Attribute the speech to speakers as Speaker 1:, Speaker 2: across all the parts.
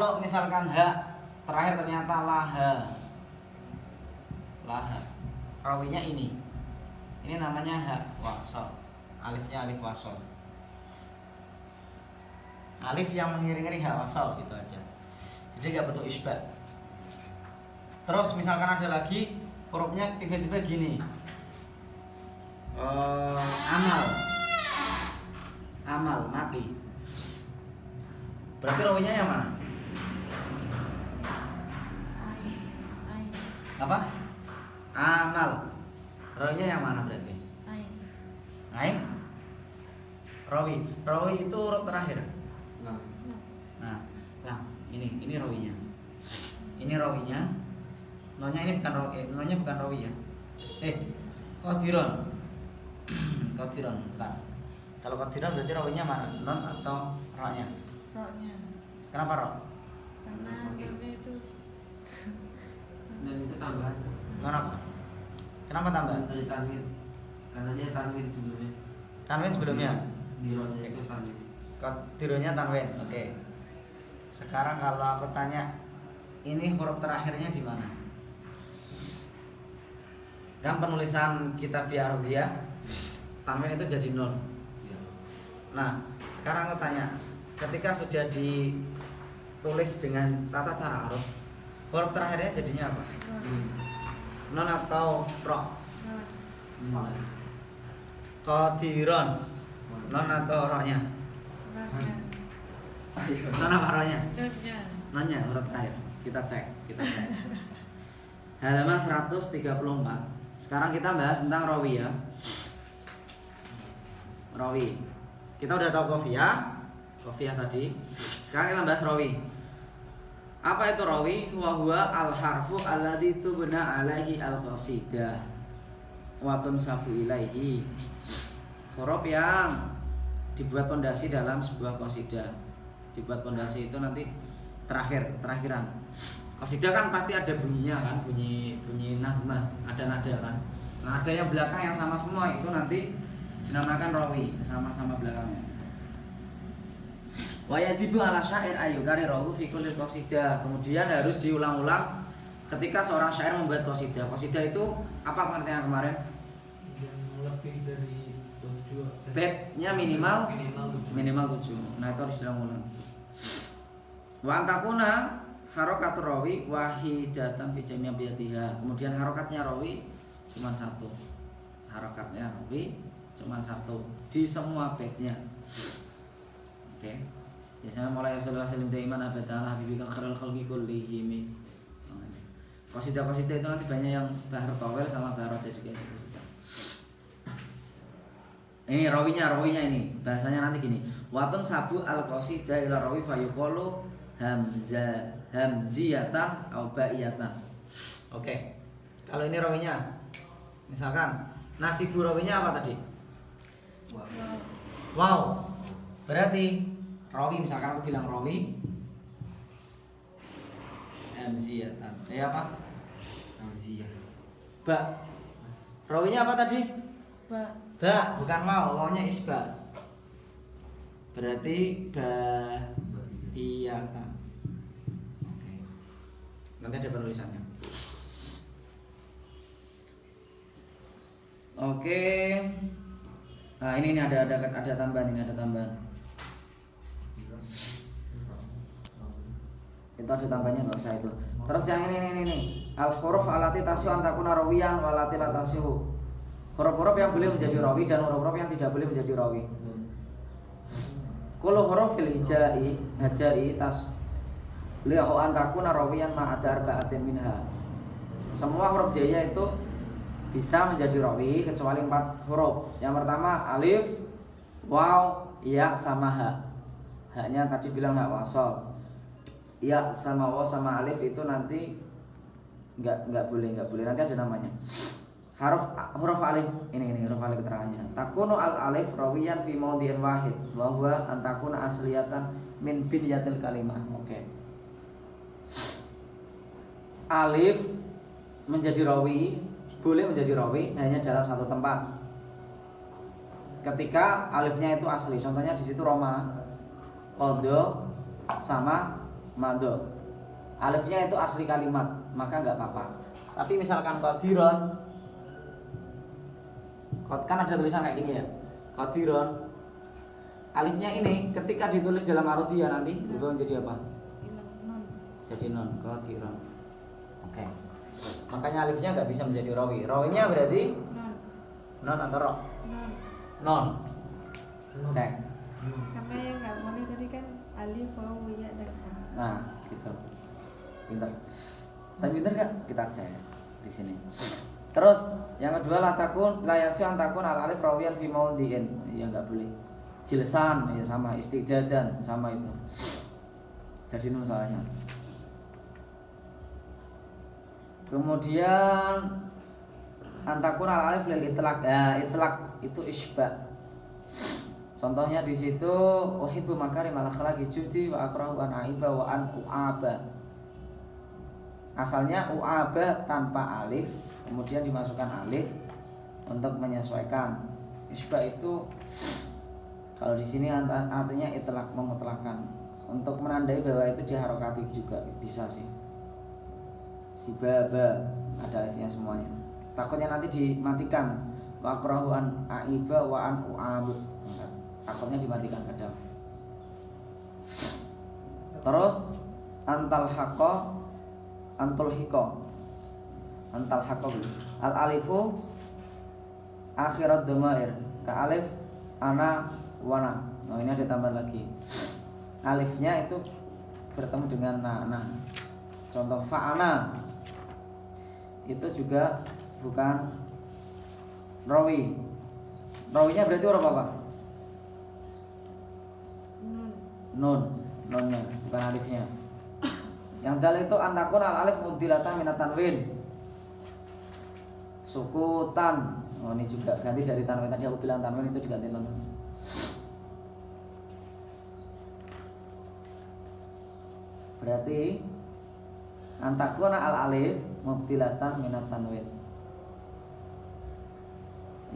Speaker 1: Kalau misalkan ha terakhir ternyata laha. Laha. Rawinya ini. Ini namanya ha wasal. Alifnya alif wasal. Alif yang mengiring-iring ha wasal gitu aja. Jadi nggak bentuk isbat. Terus misalkan ada lagi hurufnya tiba-tiba gini. Amal mati. Berarti rawinya yang mana? Apa? Amal. Rawinya yang mana berarti? Ain. Rawi itu huruf terakhir. Nah, ini rawinya. Ini rawinya. Nonya ini bukan rawi, nonya bukan rawi ya. Qadiron. Qadiron, bukan. Kalau qadiron berarti rawinya mana? Non atau ra-nya?
Speaker 2: Ra-nya.
Speaker 1: Kenapa ra?
Speaker 2: Karena namanya itu
Speaker 3: dan itu tambahan.
Speaker 1: Kenapa? Kenapa tambahan?
Speaker 3: Dari tanwin. Karena dia tanwin sebelumnya.
Speaker 1: Tanwin sebelumnya.
Speaker 3: Di ronnya itu tanwin.
Speaker 1: Qadironnya tanwin. Oke. Sekarang kalau aku tanya, ini huruf terakhirnya di mana? Kan penulisan kitab Arabiyah tanwin itu jadi nun. Nah, sekarang aku tanya, ketika sudah ditulis dengan tata cara Arab, huruf terakhirnya jadinya apa? Non atau ro? Qadiron. Non atau ro-nya? Non apa ro-nya? Nonnya huruf terakhir. Kita cek. Halaman 134. Sekarang kita bahas tentang rawi ya. Rawi. Kita udah tahu qafiyah tadi. Sekarang kita bahas rawi. Apa itu rawi? Huwa al-harfu alladzi tubna alaihi al-qasidah wa tunsabu ilaihi. Huruf yang dibuat pondasi dalam sebuah qasidah. Dibuat pondasi itu nanti terakhiran. Qasidah kan pasti ada bunyinya kan, bunyi nahmah, ada nada kan. Nah, ada yang belakang yang sama semua itu nanti dinamakan rawi, sama-sama belakangnya. Wa yajibu ala syair ayyukari rawu fi kulli qasidah. Kemudian harus diulang-ulang ketika seorang syair membuat qasidah. Qasidah itu apa pengertian kemarin?
Speaker 3: Yang lebih dari 7.
Speaker 1: Baitnya minimal 7. Nah, itu harus diulang-ulang. Wa antakuna harokat rawi wahidatan fi jami' abiyatiha. Kemudian harokatnya rawi cuma satu. Harokatnya rawi cuma satu di semua baitnya. Oke. Biasanya mulai sallallahu alaihi wasallam abadallah habibika khairul khalqi kullihim. Qasidah itu nanti banyak yang bahar tawel sama bahar roja juga sih. Ini rawinya ini bahasanya nanti gini. Watun sabu al qasidah ila rawi fayuqalu hamziyatan atau ba'iyatan. Oke. Kalau ini rawinya, misalkan nasibu rawinya apa tadi? Wow. Berarti rawi, misalkan aku bilang rawi hamziyatan. Apa?
Speaker 3: Hamziyah.
Speaker 1: Ba. Rawinya apa tadi?
Speaker 2: Ba.
Speaker 1: Ba, bukan mau, maunya isba. Berarti ba'iyatan. Oke. Nanti ada penulisannya. Oke. Nah, ini ada tambahan, Itu ada tambahnya, enggak usah itu. Terus yang ini. Al-huruf allati tasyu an takuna rawiyan wa allati la tasyu. Huruf-huruf yang boleh menjadi rawi dan huruf-huruf yang tidak boleh menjadi rawi. Kullu hurufil hijai tas lihu an takuna rawiyan ma ada arba'atin minha. Semua huruf jaya itu bisa menjadi rawi kecuali 4 huruf. Yang pertama alif, waw, ya sama ha. Haknya tadi bilang hak wasal. Ya sama waw sama alif itu nanti enggak boleh. Nanti ada namanya. Huruf alif ini huruf alif keterangannya. Takunu al alif rawiyan fi maudhi'in wahid wa huwa an takuna asliyatan min binyatil kalimah. Oke. Alif menjadi rawi, boleh menjadi rawi hanya dalam satu tempat. Ketika alifnya itu asli, contohnya di situ Roma, Qadha sama mado. Alifnya itu asli kalimat, maka nggak apa-apa. Tapi misalkan qadiron, kan ada tulisan kayak gini ya, qadiron. Alifnya ini ketika ditulis dalam arudiyah nanti berubah menjadi apa?
Speaker 2: Non.
Speaker 1: Jadi non, qadiron. Oke. Makanya alifnya nggak bisa menjadi rawi. Rawinya berarti
Speaker 2: Non.
Speaker 1: non atau ro?
Speaker 2: Non.
Speaker 1: Non. Cek.
Speaker 2: Karena yang nggak boleh tadi kan alif, wawu, ya dan ha.
Speaker 1: Nah, gitu. Pinter. Tapi pinter gak? Kita cek di sini. Terus yang kedua layasi antakun al alif rawiyan fi maudhi'in. Ya nggak boleh. Jilsan ya sama, istidadan sama itu. Jadi nun soalnya. Kemudian antakun al alif lil itlaq. Ya, itlaq itu isbah. Contohnya di situ uhibbu makarimal akhlaqi judi wa akrahu an aiba wa an uaba. Asalnya uaba tanpa alif, kemudian dimasukkan alif untuk menyesuaikan. Isbah itu kalau di sini artinya itlaq, memutlakkan, untuk menandai bahwa itu diharokati juga bisa sih. Si baba ada alifnya semuanya. Takutnya nanti dimatikan. Wa akrahu an aiba wa an uaba. Takutnya dimatikan kadang. Terus antal hiko al alifu akhirat dhamair ka alif ana wana. Nah ini ada tambah lagi. Alifnya itu bertemu dengan na. Contoh fa'ana itu juga bukan rawi. Rawinya berarti huruf apa? Nunnya bukan alifnya. Yang dal itu antakun al alif mubdilatan minat tanwin. Sukutan. Oh ini juga ganti dari tanwin, tadi aku bilang tanwin itu diganti nun. Berarti antakun al alif mubdilatan minat tanwin.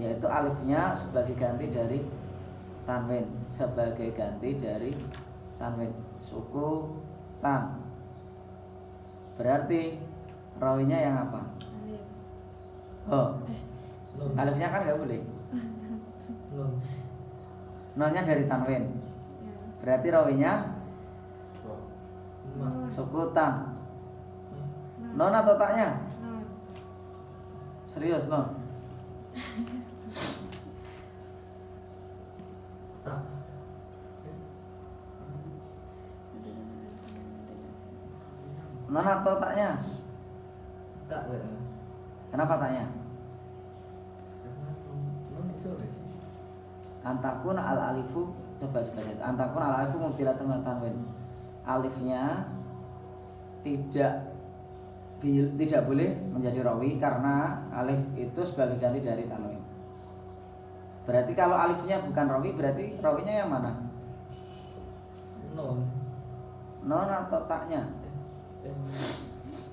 Speaker 1: Yaitu alifnya sebagai ganti dari tanwin, sebagai ganti dari tanwin. Suku tan. Berarti rawinya yang apa?
Speaker 2: Alif.
Speaker 1: Oh. Alifnya kan nggak boleh. Nonnya dari tanwin.
Speaker 2: Ya.
Speaker 1: Berarti rawinya
Speaker 2: Non.
Speaker 1: sukutan. Non atau taknya?
Speaker 2: Non.
Speaker 1: Serius non? Non atau taknya?
Speaker 3: Tak lah.
Speaker 1: Kenapa taknya?
Speaker 3: Karena non sore sih.
Speaker 1: Antakun al alifu, coba dibaca. Antakun al alifu mubdilatun minat tanwin. Alifnya tidak boleh menjadi rawi karena alif itu sebagai ganti dari tanwin. Berarti kalau alifnya bukan rawi, berarti rawinya yang mana?
Speaker 3: Non.
Speaker 1: Non atau taknya?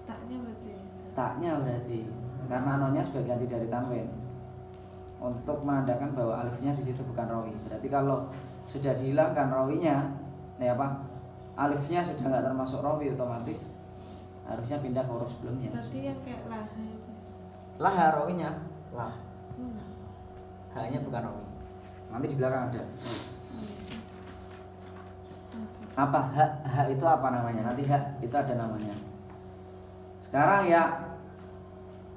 Speaker 2: Taknya berarti.
Speaker 1: Taknya berarti karena nonnya sebagai ganti dari tanwin untuk menandakan bahwa alifnya di situ bukan rawi. Berarti kalau sudah dihilangkan rawinya, ya apa? Alifnya sudah nggak termasuk rawi, otomatis harusnya pindah ke huruf sebelumnya.
Speaker 2: Berarti yang kayak laha itu.
Speaker 1: Lah rawinya, lah.
Speaker 2: Mana?
Speaker 1: H-nya bukan rawi. Nanti di belakang ada.
Speaker 2: Oh, iya.
Speaker 1: Apa H itu apa namanya? Nanti H itu ada namanya. Sekarang ya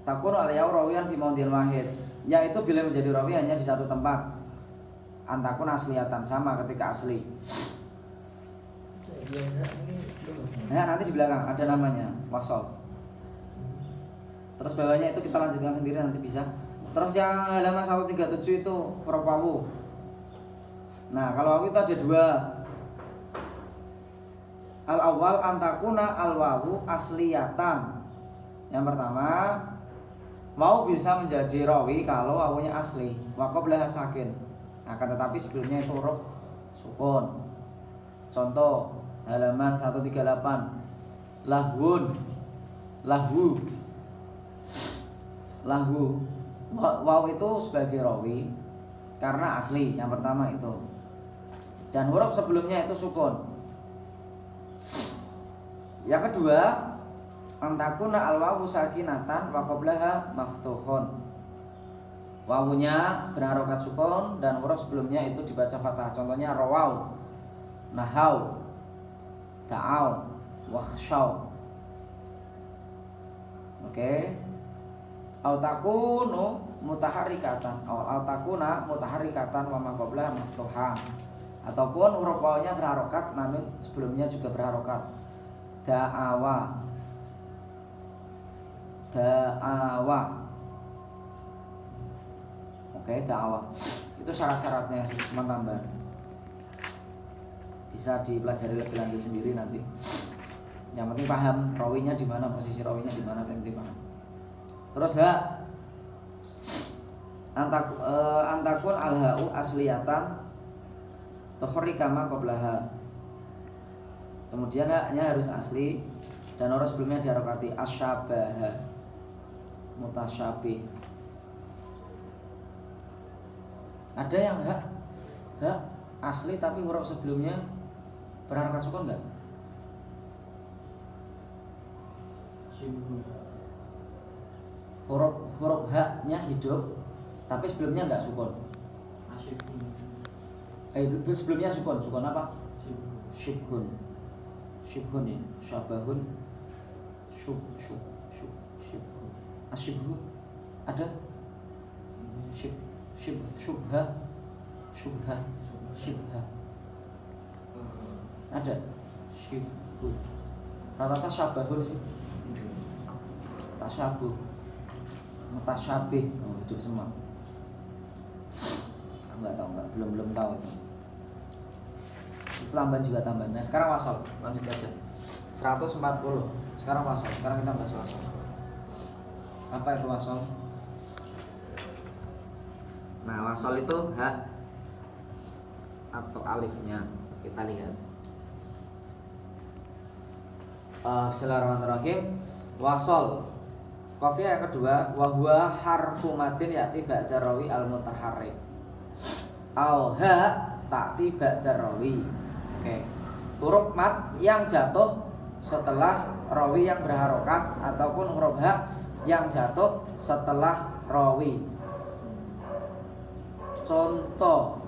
Speaker 1: takun al-yaw rawiyan fi maudhi'in wahid. Yaitu bila menjadi rawi hanya di satu tempat. Antakun asliyatan sama ketika asli. Nah, nanti di belakang ada namanya wasol. Terus bawahnya itu kita lanjutkan sendiri nanti bisa. Terus yang halaman 137 itu huruf wawu. Nah, kalau wawu itu ada dua. Al awal antakuna al wawu asliyatan. Yang pertama, wawu bisa menjadi rawi kalau wawunya asli. Wa qablaha sakin. Akan tetapi sebelumnya itu huruf sukun. Contoh halaman 138. Lahwun. Lahu. Wawu itu sebagai rawi karena asli. Yang pertama itu. Dan huruf sebelumnya itu sukun. Yang kedua, antakuna al-wawu sakinatan wa qablaha maftuhun. Wawunya berharokat sukun dan huruf sebelumnya itu dibaca fathah. Contohnya rawau, nahau, ta'au, wakhshaw. Oke. Au takunu mutaharrikatan au takuna mutaharrikatan wa ma qablaha maftuhan. Ataupun huruf wawunya berharokat namun sebelumnya juga berharokat. Da'awa, da'awa. Oke, da'awa. Itu syarat-syaratnya sih, cuma tambahan. Bisa dipelajari lebih lanjut sendiri nanti. Yang penting paham rawinya di mana, posisi rawinya di mana, penting paham. Terus antakun al-ha'u asliyatan tuhurrika ma qablaha. Kemudian haknya harus asli dan huruf sebelumnya diharokati. Asyabaha, mutasyabih. Ada yang hak asli tapi huruf sebelumnya berharokat sukun enggak? Huruf haknya hidup tapi sebelumnya enggak sukun. Sebelumnya sukun apa? Syibhun ya, syabahun, syibhun. Asyibhu ada? Syubha ada? Syibhun. Rata-rata syabahun sih. Tasyabuh, mutasyabih, hidup semua. Enggak, belum tahu itu. Itu tambahan juga tambahan. Nah sekarang wasol, lanjut aja. 140. Sekarang wasol. Sekarang kita bahas wasol. Apa itu wasol? Nah wasol itu hak atau alifnya. Kita lihat. Bismillahirrahmanirrahim. Wasol. Qafiyah yang kedua, wa huwa harfu madin ya'ti ba'da rawi al-mutaharrik. Au ha ta'ti ba'da rawi. Oke. Huruf mad yang jatuh setelah rawi yang berharokat ataupun huruf ha yang jatuh setelah rawi. Contoh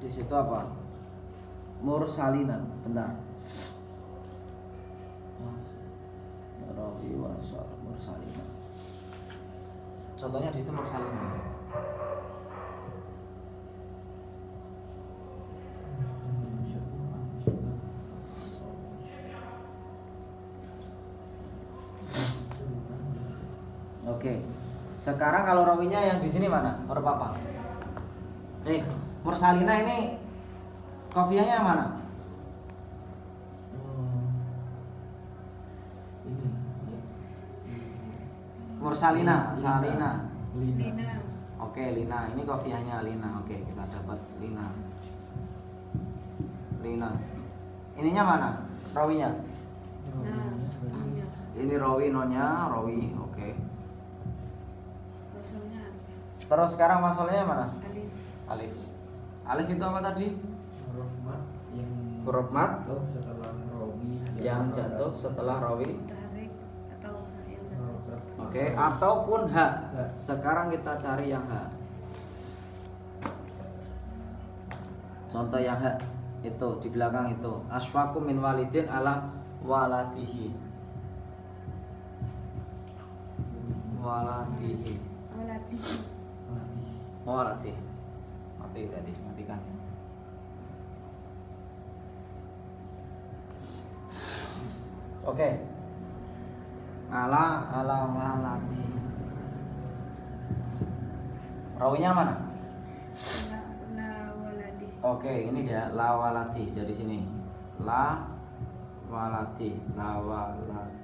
Speaker 1: di situ apa? Mursalinan. Bentar. Rawi wasal mursalinan. Contohnya di situ mursalinan. Oke. Sekarang kalau rawinya yang di sini mana? Huruf apa? Mursalina ini qafiyahnya mana? Mursalina, salina.
Speaker 2: Lina.
Speaker 1: Oke, lina. Ini qafiyahnya lina. Oke, kita dapat lina. Ininya mana? Rawinya?
Speaker 2: Nah, amnya.
Speaker 1: Ini rawi, nonya rawi. Oke.
Speaker 2: Wasolnya
Speaker 1: Terus sekarang wasolnya mana?
Speaker 2: alif.
Speaker 1: Alif. Alif itu apa tadi? Huruf mat
Speaker 3: jatuh setelah rawi
Speaker 1: yang jatuh setelah rawi.
Speaker 2: Tarik atau yang jatuh.
Speaker 1: Oke, ataupun ha. Sekarang kita cari yang ha. Contoh yang ha itu di belakang itu. Asfaku min walidin ala waladihi. Waladihi. Waladihi. Mati berarti, matikan. Oke. Ala waladi. Rawinya mana?
Speaker 2: La waladi.
Speaker 1: Oke, ini dia la waladi. Jadi sini. La waladi. La waladi.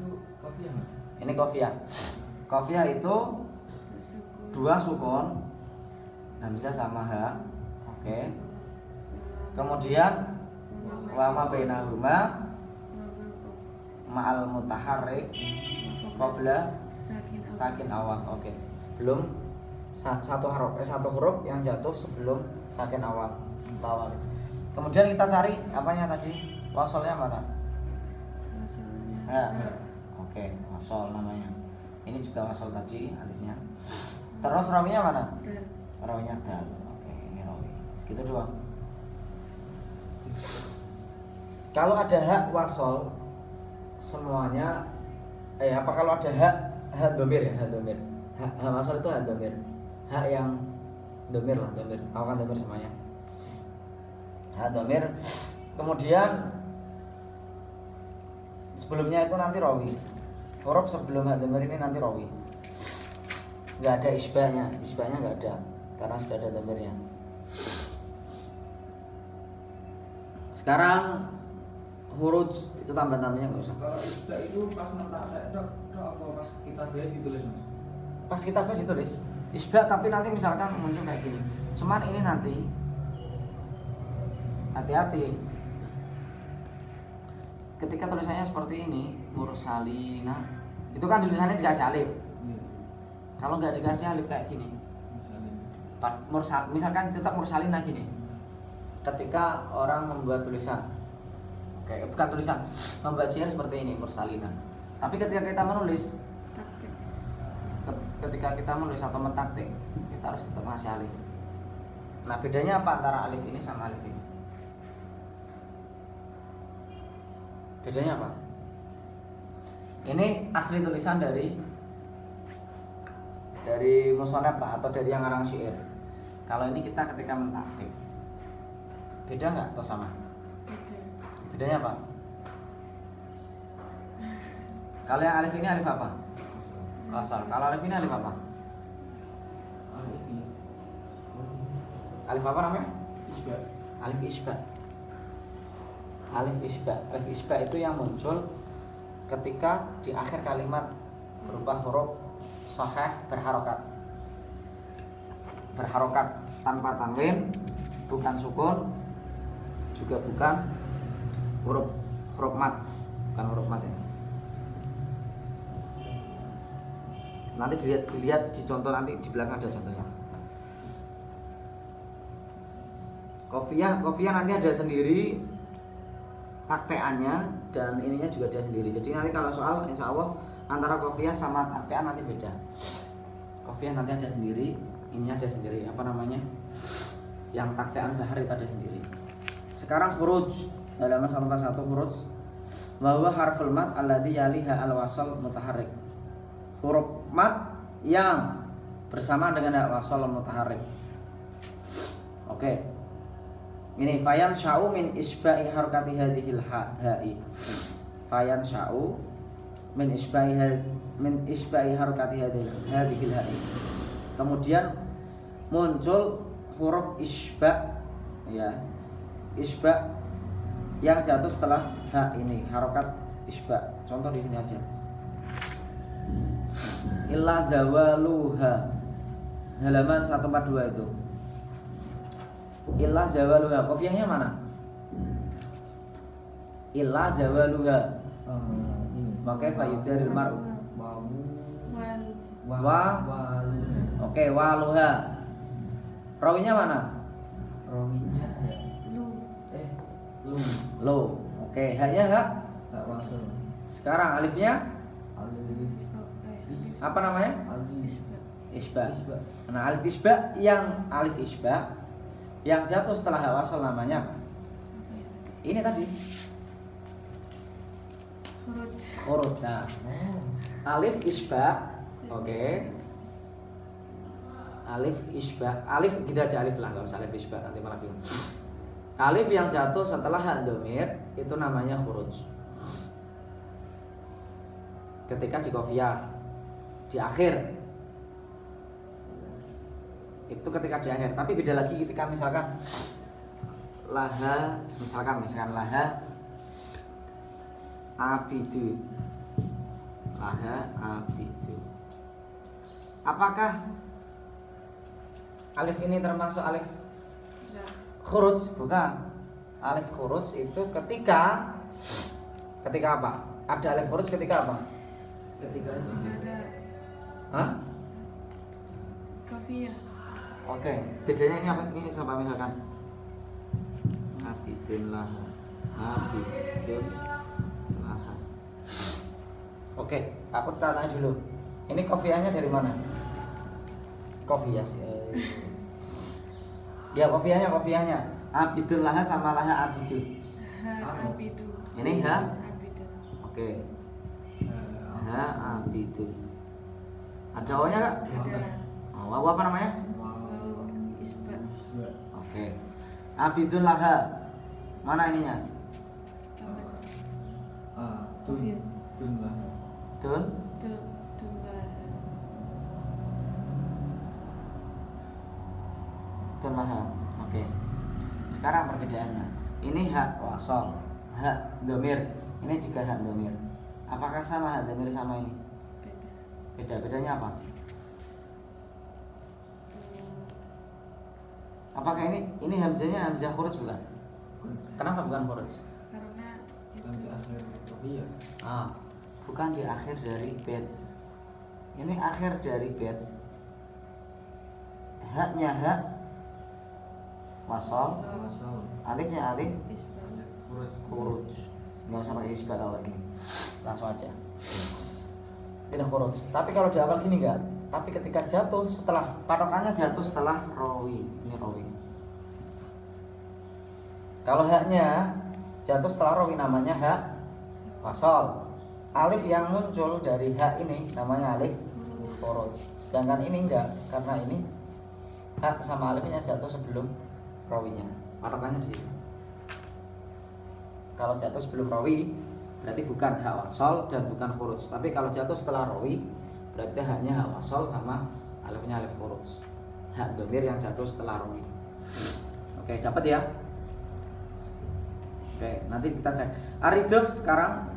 Speaker 3: itu qafiyah nggak?
Speaker 1: Ini qafiyah. Qafiyah itu dua sukun. Hamzah sama ha. Oke. Kemudian wa ma bainahuma ma'al mutaharrik qabla sakin awal. Oke. Sebelum satu huruf yang jatuh sebelum sakin awal. Lawal. Kemudian kita cari apanya tadi? Wasolnya mana? Oke, wasol namanya. Ini juga wasol tadi alifnya. Terus rawinya mana? Rawinya dal. Oke, ini rawi. Segitu doang. Kalau ada hak wasol semuanya apa kalau ada hak domir ya, hak domir. Hak wasol itu hak domir. Hak yang domir lah, domir. Tahu kan domir semuanya? Hak domir. Kemudian sebelumnya itu nanti rawi. Huruf sebelum hak domir ini nanti rawi. Enggak ada isbahnya. Isbahnya enggak ada karena sudah ada domirnya. Sekarang huruf itu tambah-tambahnya nggak usah.
Speaker 3: Kalau isbah itu pas mentak dok apa pas kita baca ditulis mas?
Speaker 1: Pas kita baca ditulis isbah, tapi nanti misalkan muncul kayak gini. Cuman ini nanti hati-hati. Ketika tulisannya seperti ini, mursalina, itu kan tulisannya dikasih alif. Kalau nggak dikasih alif kayak gini, misalkan tetap mursalina gini. Ketika orang membuat tulisan, bukan tulisan, membuat syair seperti ini mursalina. Tapi ketika kita menulis, atau mentaktik, kita harus tetap ngasih alif. Nah, bedanya apa antara alif ini sama alif ini? Bedanya apa? Ini asli tulisan dari musonef lah, atau dari yang ngarang syair. Kalau ini kita ketika mentaktik, beda nggak atau sama? Bedanya apa? Kalau yang alif ini alif apa? Wasal. Kalau alif ini alif apa? Alif apa namanya?
Speaker 3: Isbah.
Speaker 1: Alif isbah. Alif isbah. Alif isbah itu yang muncul ketika di akhir kalimat berupa huruf shahih berharokat. Berharokat tanpa tanwin, bukan sukun, juga bukan huruf mat, bukan huruf mat ya. Nanti dilihat di contoh, nanti di belakang ada contohnya. Qafiyah nanti ada sendiri takteannya, dan ininya juga ada sendiri. Jadi nanti kalau soal insya Allah antara qafiyah sama taktean nanti beda. Qafiyah nanti ada sendiri, ininya ada sendiri, apa namanya? Yang taktean bahar itu ada sendiri. Sekarang khuruj, halaman 141 khuruj. Wa huwa harful mat alladzi yaliha al-wasal mutaharrik. Huruf mat yang bersamaan dengan hak wasal mutaharrik. Oke. Ini fayan sya'u min isba'i harakati hadhil ha'i. Fayan sya'u min isba'i harakati hadhil ha'i. Kemudian muncul huruf isba' ya. Isba' yang jatuh setelah ha ini, harokat isba'. Contoh di sini aja. Illa zawaluha. Halaman 142 itu. Illa zawaluha, qafiyahnya mana? Illa zawaluha. Maka fayudaril mar'u Oke, waluha. Rawinya mana?
Speaker 3: Rawinya
Speaker 1: Lu. Oke, haknya hak.
Speaker 3: Hak wasal.
Speaker 1: Sekarang alifnya
Speaker 3: Alif.
Speaker 1: apa namanya?
Speaker 3: Alif.
Speaker 1: Isba. Nah, alif isba yang jatuh setelah hak wasal namanya apa? Ini tadi. Huruf. Nah, alif isba. Oke. Alif isba. Alif gitu aja alif lah, enggak usah alif isba, nanti malah bingung. Alif yang jatuh setelah hak domir itu namanya khuruj. Ketika di qafiyah di akhir, itu ketika di akhir. Tapi beda lagi ketika misalkan laha, misalkan laha abidu. Laha abidu. Apakah alif ini termasuk alif khuruj? Bukan. Alif khuruj itu ketika apa? ada alif khuruj ketika apa?
Speaker 3: Ketika itu
Speaker 2: Ada
Speaker 1: Hah?
Speaker 2: kafiyah.
Speaker 1: Oke, bedanya ini apa? Ini coba misalkan Abidun laha. Abidun laha. Oke, aku tanya dulu. Ini kofiahnya dari mana? Kofiah sih. Ya kofiahnya. Abidun laha sama laha abidun.
Speaker 2: Abidu.
Speaker 1: Ini ha?
Speaker 2: Abidu.
Speaker 1: Oke. Ha abidun. Ada O-nya Kak?
Speaker 2: Ada
Speaker 1: Oh, apa namanya?
Speaker 2: wau isbat.
Speaker 1: Oke. Abidun laha. Mana ininya?
Speaker 2: Kafiyah.
Speaker 3: Tun lah.
Speaker 1: Dun.
Speaker 2: Dullah.
Speaker 1: Dun laha. Oke. Sekarang perbedaannya. Ini hak wasol, hak domir. Ini juga hak domir. Apakah sama hak domir sama ini?
Speaker 2: Beda.
Speaker 1: Bedanya apa? Apakah ini hamzahnya hamzah khuruj bukan? Kenapa bukan khuruj?
Speaker 2: Karena
Speaker 3: Kan di akhir kafiyah.
Speaker 1: Bukan di akhir dari bed. Ini akhir dari bed. Haknya hak wasol,
Speaker 3: Wasal.
Speaker 1: alifnya alif
Speaker 2: isbat.
Speaker 1: khuruj. Nggak usah pakai isbat awal gini. Langsung aja. Ini khuruj. Tapi kalau di awal gini enggak. Tapi ketika jatuh setelah patokannya jatuh setelah rawi. Ini rawi. Kalau haknya jatuh setelah rawi namanya hak wasol. Alif yang muncul dari hak ini namanya alif khuruj. Sedangkan ini enggak, karena ini hak sama alifnya jatuh sebelum rawinya. Patokannya di sini. Kalau jatuh sebelum rawi berarti bukan hak wasol dan bukan khuruj. Tapi kalau jatuh setelah rawi berarti haknya hak wasol sama alifnya alif khuruj. Hak domir yang jatuh setelah rawi. Oke, dapat ya? Oke, nanti kita cek. Ariduf sekarang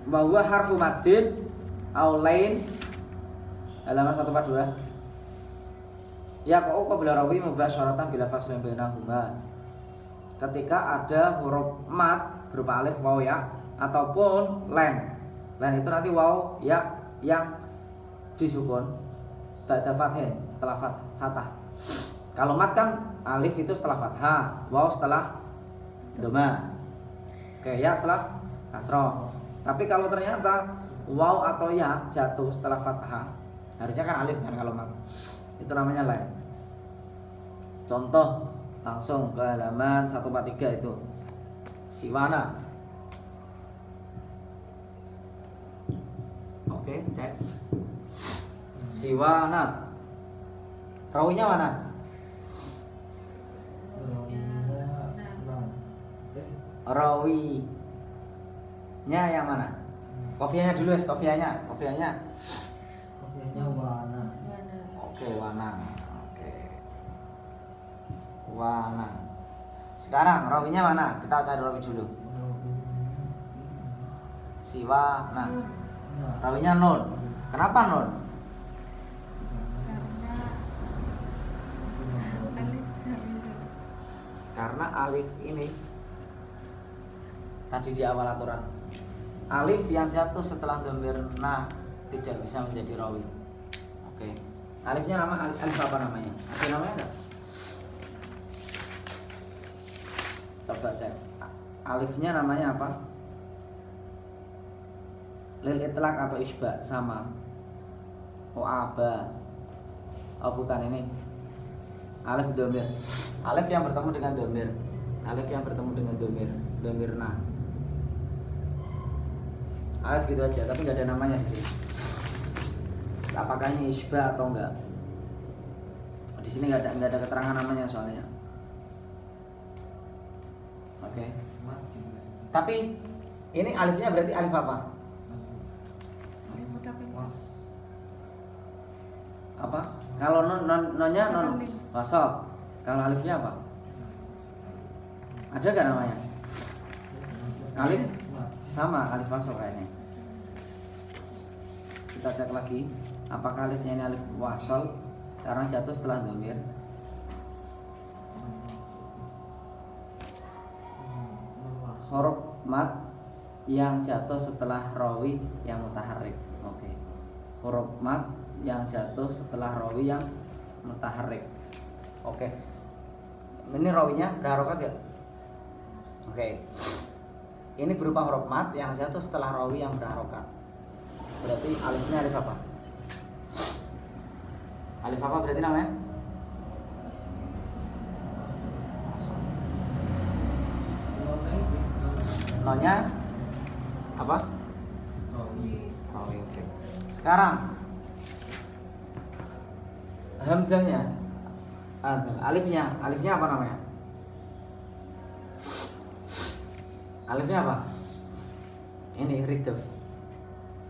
Speaker 1: bahwa harfu maddin aulain halaman 142. Ya kok qabla rawi mubasyaratan bila faslin bainahuma. Ketika ada huruf mad berupa alif waw ya ataupun lam. Lam itu nanti waw ya yang disukun ba'da fathin setelah fathah. Kalau mad kan alif itu setelah fathah, waw setelah dhamma. Oke, ya setelah kasrah. Tapi kalau ternyata waw atau ya jatuh setelah fathah, harusnya kan alif kan kalau mad. Itu namanya lam. Contoh langsung ke halaman 143 itu. Siwana. Oke, cek. Siwana. Rawinya mana? Rawinya yang mana? Kofianya dulu ya, kofianya.
Speaker 3: Kafiyahnya wana.
Speaker 2: Mana?
Speaker 1: Oke, wana. Oke. Wana. Sekarang rawinya mana? Kita cari rawi dulu. Siwana. Rawinya nun. Kenapa nun?
Speaker 2: Karena alif nggak bisa.
Speaker 1: Karena alif ini tadi di awal aturan. Alif yang jatuh setelah dhamir na tidak bisa menjadi rawi. Oke. Alifnya nama alif apa namanya? Ada namanya enggak? Coba cek. Alifnya namanya apa? Lil itlaq atau isba sama. Oh aba. Oh bukan ini. Alif dhamir. Alif yang bertemu dengan dhamir. Alif yang bertemu dengan dhamir. Dhamir na. Alif gitu aja, tapi nggak ada namanya di sini. Apakah ini isba atau enggak? Di sini nggak ada keterangan namanya soalnya. Oke. Tapi ini alifnya berarti alif apa?
Speaker 2: Alif mutakallim.
Speaker 1: Apa? Kalau nonnya non wasal. Kalau alifnya apa? Ada nggak namanya? Alif sama alif wasal kayaknya. Kita cek lagi. Apakah alifnya ini alif wasal karena jatuh setelah dhamir? Huruf mad yang jatuh setelah rawi yang mutaharrik. Oke. Huruf mat yang jatuh setelah rawi yang mutaharrik. Oke. Ini rawinya berharokat ya? Oke. Ini berupa huruf mat yang jatuh setelah rawi yang berharokat. Berarti alifnya alif apa? Alif apa berarti namanya? Nonya apa? Rawi. Oke. Sekarang hamzahnya, alifnya apa namanya? Alifnya apa? Ini ridhaf.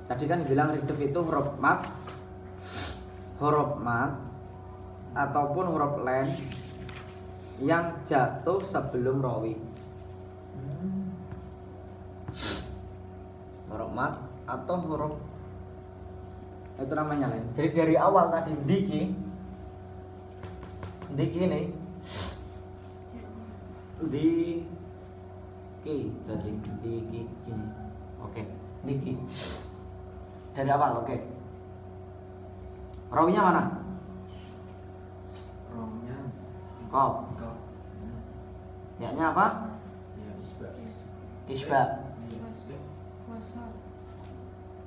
Speaker 1: Tadi kan dibilang ridhaf itu huruf mat ataupun huruf len yang jatuh sebelum rawi. Huruf mat atau huruf itu namanya len. Jadi dari awal tadi diki ini diki berarti diki gini. Oke, diki dari awal. Oke. Rawinya mana?
Speaker 3: Romnya
Speaker 1: Qaf. Ya-nya apa? Isba.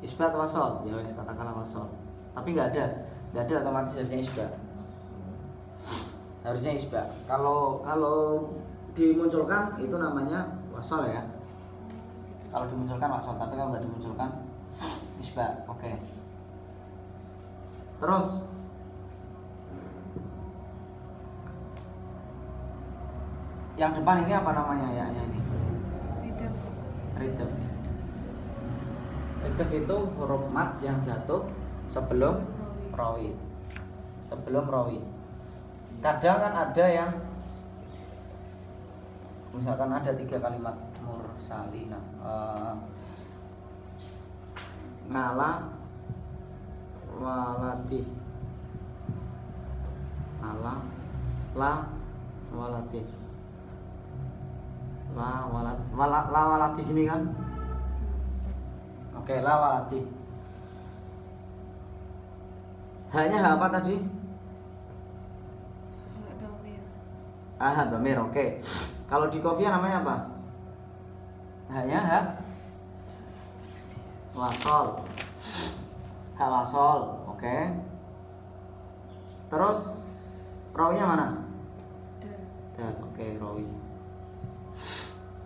Speaker 1: Isbat wasol. Ya wes katakanlah wasol. Tapi nggak ada otomatis harusnya isba. Harusnya isba. Kalau dimunculkan itu namanya wasol ya. Kalau dimunculkan wasol, tapi kalau nggak dimunculkan isba. Oke. Terus yang depan ini apa namanya ya-nya ini? Ridhaf. Ridhaf itu huruf mat yang jatuh sebelum rawi. Sebelum rawi. Kadang kan ada yang misalkan ada 3 kalimat mursalina, ngala walati, ala la walati, la walati gini kan? Oke, la walati. Hanya apa tadi? Domir. Oke. Kalau di Qafiyah namanya apa? Hanya wasol. Wasol. Oke. Terus rawinya mana? Dal. Oke, rawi.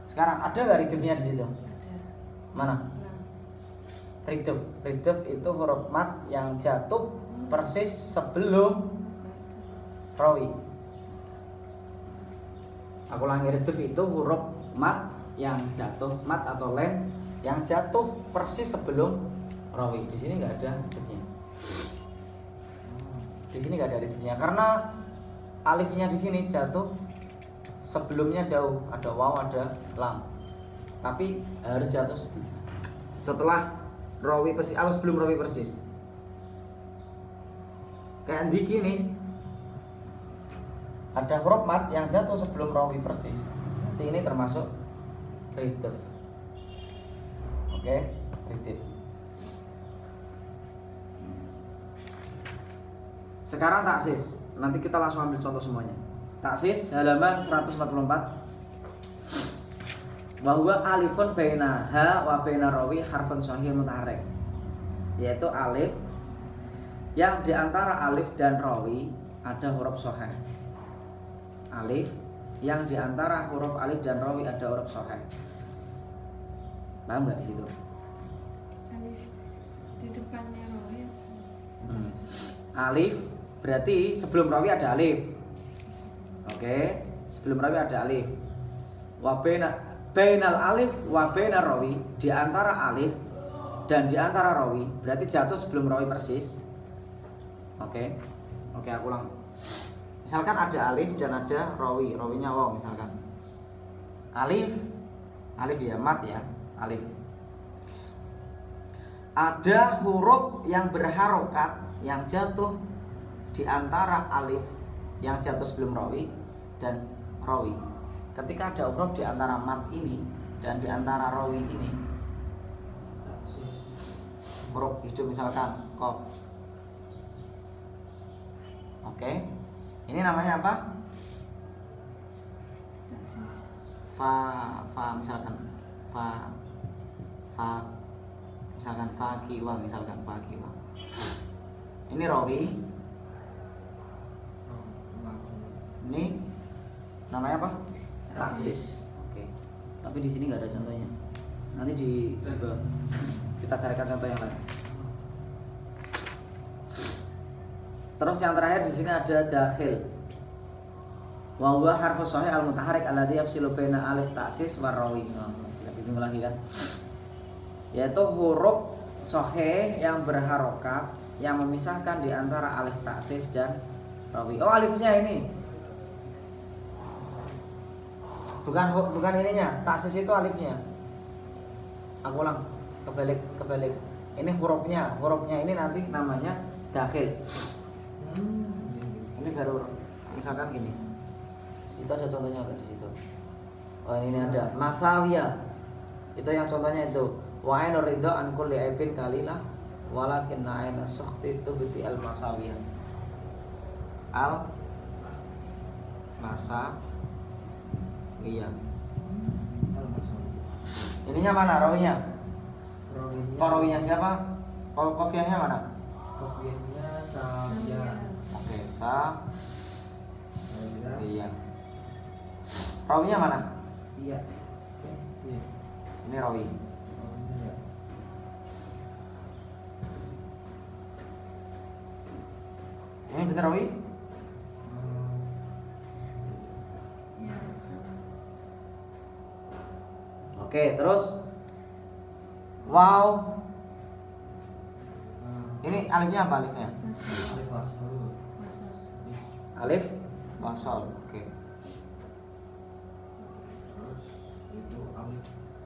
Speaker 1: Sekarang ada nggak ridhafnya di situ? Mana? Ridhaf. Ridhaf itu huruf mat yang jatuh persis sebelum rawi. Aku ulangi, ridhaf itu huruf mat yang jatuh, mat atau len yang jatuh persis sebelum rawi. Di sini nggak ada ridhafnya. Di sini nggak ada ridhafnya karena alifnya di sini jatuh sebelumnya jauh, ada waw, ada lam. Tapi harus jatuh setelah rawi persis, atau sebelum rawi persis. Kayak diki nih. Ada huruf mat yang jatuh sebelum rawi persis. Nanti ini termasuk ridhaf. Oke, ridhaf. Sekarang taksis. Nanti kita langsung ambil contoh semuanya. Taksis halaman 144. Bahwa alifun baina ha wa baina rawi harfun shahih mutaharrik. Yaitu alif yang di antara alif dan rawi ada huruf shahih. Alif yang di antara huruf alif dan rawi ada huruf shahih. Paham nggak di situ?
Speaker 2: Alif di depannya rawi.
Speaker 1: Alif berarti sebelum rawi ada alif. Oke, sebelum rawi ada alif. Wa bainal alif wa bainar rawi, di antara alif dan di antara rawi berarti jatuh sebelum rawi persis. Oke, aku ulang. Misalkan ada alif dan ada rawi, rawinya waw misalkan. Alif ya, mat ya, alif. Ada huruf yang berharokat yang jatuh di antara alif yang jatuh sebelum rawi dan rawi. Ketika ada huruf di antara mat ini dan di antara rawi ini, huruf hidup misalkan qaf. Oke. Ini namanya apa? Fa misalkan fa misalkan fakiwa misalkan fakiwa. Ini rawi. Ini namanya apa? Taksis. Oke. Tapi di sini nggak ada contohnya. Nanti kita carikan contoh yang lain. Terus yang terakhir di sini ada dakhil. Wa huwa harfus shahih al-mutaharrik alladhi yafsilu baina alif taksis wa rawi. Lebih bingung lagi kan? Yaitu huruf shahih yang berharokat yang memisahkan di antara alif taksis dan rawi. Oh, alifnya ini. Bukan ininya. Taksis itu alifnya. Aku ulang, kebalik. Ini hurufnya ini nanti namanya dakhil. Ini baru misalkan gini. Di situ ada contohnya enggak di situ? Oh, ini ada masawiyah. Itu yang contohnya itu. Wa ainur ridha an kulli aibin kalilah walakin aina sukhti tubti al masawiyah. Al masawiyah. Ininya mana rawinya? Kok rawinya siapa? Kofiahnya mana?
Speaker 3: Kofiahnya Safia.
Speaker 1: Oke, iya. Rawinya mana?
Speaker 3: Iya. Iya.
Speaker 1: Ini rawi.
Speaker 3: Iya.
Speaker 1: Ini bener rawi?
Speaker 2: Ya.
Speaker 1: Oke, terus wow. Ini alifnya apa alifnya?
Speaker 3: Alif wasal.
Speaker 1: Alif wasal. Oke.
Speaker 3: Terus itu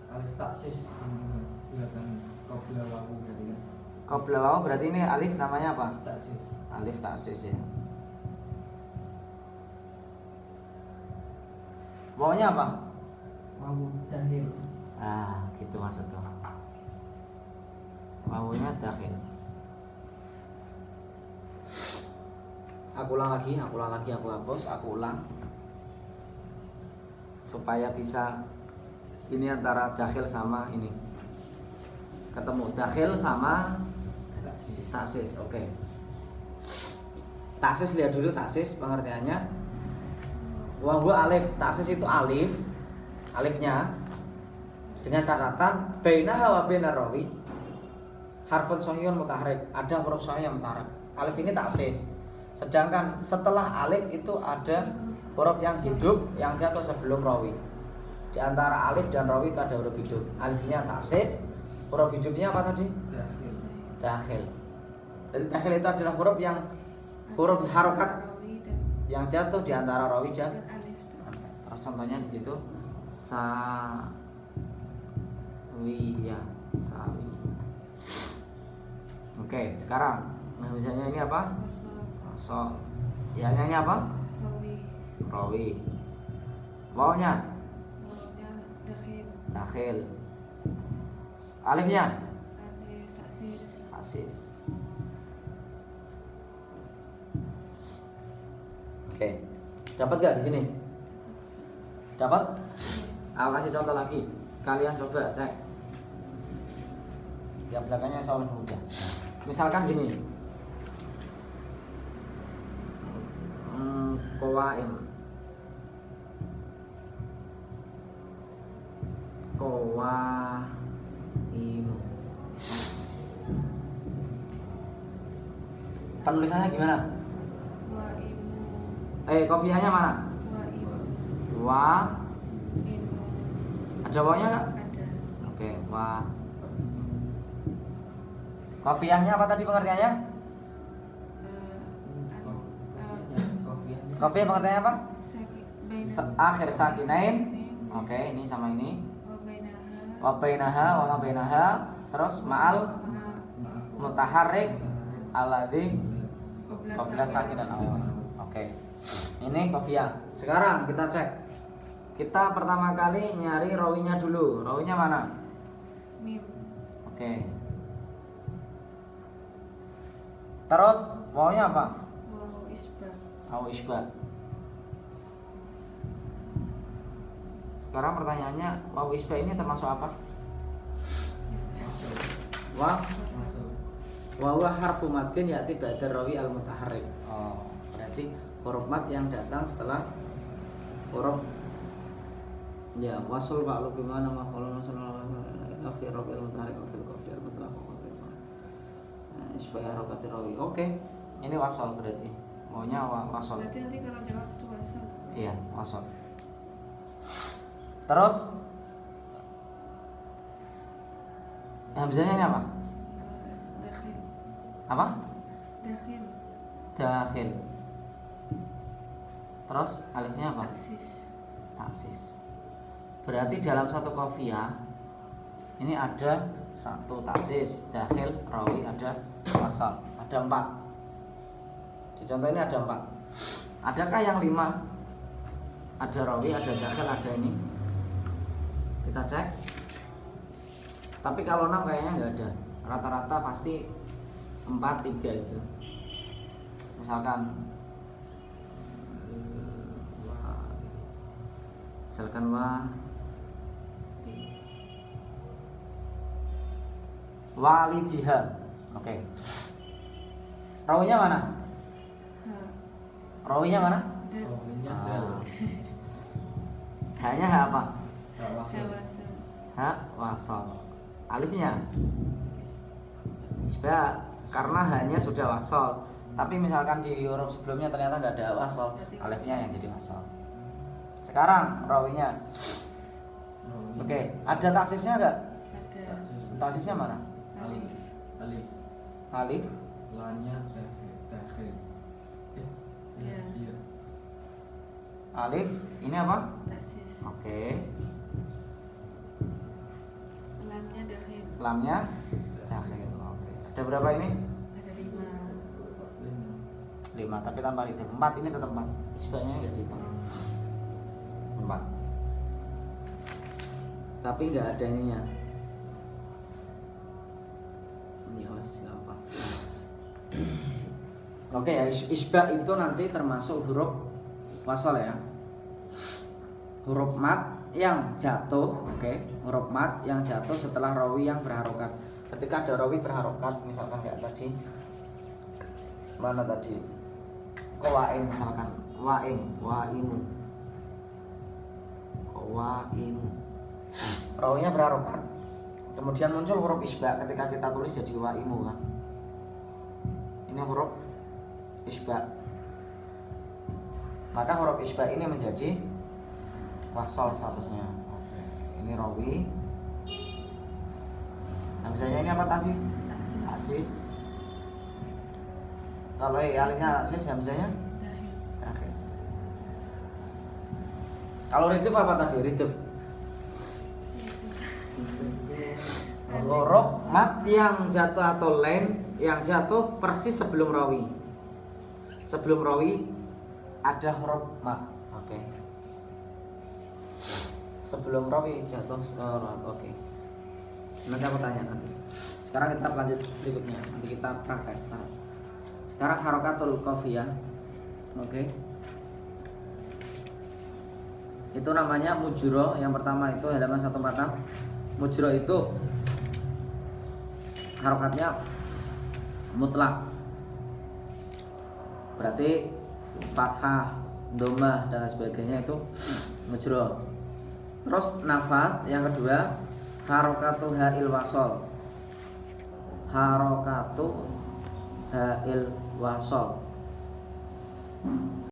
Speaker 3: alif taksis ini kelihatan qabla wawu berarti kan.
Speaker 1: Qabla wawu berarti ini alif namanya apa?
Speaker 3: Taksis.
Speaker 1: Alif taksis ya. Wawunya apa?
Speaker 3: Wawu dahil.
Speaker 1: Ah, gitu maksudnya. Wawunya dakhil. Aku ulang lagi, aku hapus, aku ulang supaya bisa ini antara dakhil sama ini ketemu, dakhil sama taksis. Oke. Taksis lihat dulu taksis pengertiannya. Wa huwa alif, taksis itu alifnya dengan catatan bainaha wa bainar rawi harfun shahihun mutaharrik, ada huruf shahih yang mutaharrik. Alif ini taksis. Sedangkan setelah alif itu ada huruf yang hidup yang jatuh sebelum rawi. Di antara alif dan rawi itu ada huruf hidup. Alifnya taksis, huruf hidupnya apa tadi?
Speaker 3: Dahil.
Speaker 1: Dakhil. Jadi dakhil itu adalah huruf harokat
Speaker 2: Rawi dan
Speaker 1: yang jatuh di antara rawi dan
Speaker 2: alif.
Speaker 1: terus contohnya di situ sawiya. Oke, sekarang misalnya ini apa? So, ya-nya ini apa? Rawi. Wawunya
Speaker 2: Wawunya dakhil.
Speaker 1: dakhil. Alifnya
Speaker 2: Alif taksis.
Speaker 1: taksis. Oke. Dapat gak di sini? Dapat? Aku kasih contoh lagi. Kalian coba cek. Yang belakangnya soal mudah. Misalkan gini. Qawaim. Penulisannya gimana?
Speaker 2: Waimu.
Speaker 1: Kofiahnya mana?
Speaker 2: Waimu.
Speaker 1: Wa.
Speaker 2: Imu.
Speaker 1: Ada wawunya enggak?
Speaker 2: Ada.
Speaker 1: Oke, wa. Kofiahnya apa tadi pengertiannya? Kofiah pengertiannya apa? Akhir sakinain. Oke, ini sama ini. Wa bainaha wa ma bainaha. Terus ma'al mutaharrik alladzi qabla sakin dan awal. Oke. Ini kofiah. Sekarang kita cek. Kita pertama kali nyari rawinya dulu. Rawinya mana?
Speaker 2: Mim.
Speaker 1: Oke. Terus wawunya apa?
Speaker 2: Wawu isbah.
Speaker 1: Wawu isbah. Sekarang pertanyaannya, wawu isbah ini termasuk apa? Wa
Speaker 3: Masuk.
Speaker 1: Wawa harfu matin ya'ti ba'da rawi al-mutaharrik. Oh, berarti huruf mat yang datang setelah huruf ya wasl fa'lu bimana maf'ulun sallallahu fi rawi al-mutaharrik wa fil qafi al-mutlaq. Isbah harokati rawi. Oke. Ini wasl berarti. Maunya wasl.
Speaker 2: Berarti nanti kalau jawab itu wasal.
Speaker 1: Iya, wasl. Terus hamzahnya ini apa?
Speaker 2: Dakhil.
Speaker 1: Apa?
Speaker 2: Dakhil.
Speaker 1: Dakhil. Terus alifnya apa?
Speaker 2: Taksis.
Speaker 1: Taksis. Berarti dalam satu qafiyah ini ada satu taksis, dakhil, rawi, ada wasal. Ada 4. Di contoh ini ada 4. Adakah yang 5? Ada rawi, ada dakhil, ada ini. Kita cek. Tapi kalau 6 kayaknya nggak ada. Rata-rata pasti 4, 3 itu. Misalkan walidiha. Oke. Rawinya mana?
Speaker 2: Ha.
Speaker 1: Rawinya mana?
Speaker 2: Dan
Speaker 3: Rawinya dal.
Speaker 1: Hanya ha apa?
Speaker 3: Gak wasal.
Speaker 2: wasal.
Speaker 1: Ha wasal. Alifnya isbah karena hanya sudah wasal. Tapi misalkan di huruf sebelumnya ternyata nggak ada wasal, alifnya yang jadi wasal. Sekarang rawinya.
Speaker 3: Rawinya
Speaker 1: Oke, ada taksisnya nggak?
Speaker 2: Ada
Speaker 1: Taksisnya mana?
Speaker 3: alif. Alif.
Speaker 1: Alif.
Speaker 3: Lanya dakhil.
Speaker 2: Iya.
Speaker 3: Iya.
Speaker 1: Alif. Ini apa?
Speaker 2: taksis.
Speaker 1: Oke.
Speaker 2: Lamnya dakhil.
Speaker 1: Lamnya dakhil. Oke. Ada berapa ini?
Speaker 2: Ada 5.
Speaker 1: 5, tapi tanpa dihitung. 4 ini tetap 4. Isbahnya nggak dihitung. 4. Tapi nggak ada ininya. Ya wes, nggak apa. Oke ya, isbah itu nanti termasuk huruf wasal ya. Huruf mat yang jatuh, oke. Huruf mat yang jatuh setelah rawi yang berharokat. Ketika ada rawi berharokat, misalkan kayak tadi. Mana tadi? Qawaim misalkan, waimu. Qawaimu. Rawinya berharokat. Kemudian muncul huruf isbah ketika kita tulis jadi waimu kan. Ini huruf isbah. Maka huruf isbah ini menjadi wasal statusnya. Oke. Ini rawi. Hamzahnya ini apa tadi? Taksis. Kalau alifnya taksis, hamzahnya
Speaker 2: Dakhil.
Speaker 1: dakhil. Kalau ridif apa tadi? Ridif. Huruf mat yang jatuh atau lain yang jatuh persis sebelum rawi. Sebelum rawi ada huruf mat. Oke. Sebelum rawi jatuh surat. Oke. Nanti aku tanya nanti. Sekarang kita lanjut berikutnya. Nanti kita praktek. Sekarang harokatul qafiyah. Oke. Itu namanya mujro. Yang pertama itu halaman 146. Mujro itu harokatnya mutlak. Berarti fathah, dhammah dan sebagainya itu mujro. Terus nafat yang kedua harokatu ha'il wasol. Harokatu ha'il wasol.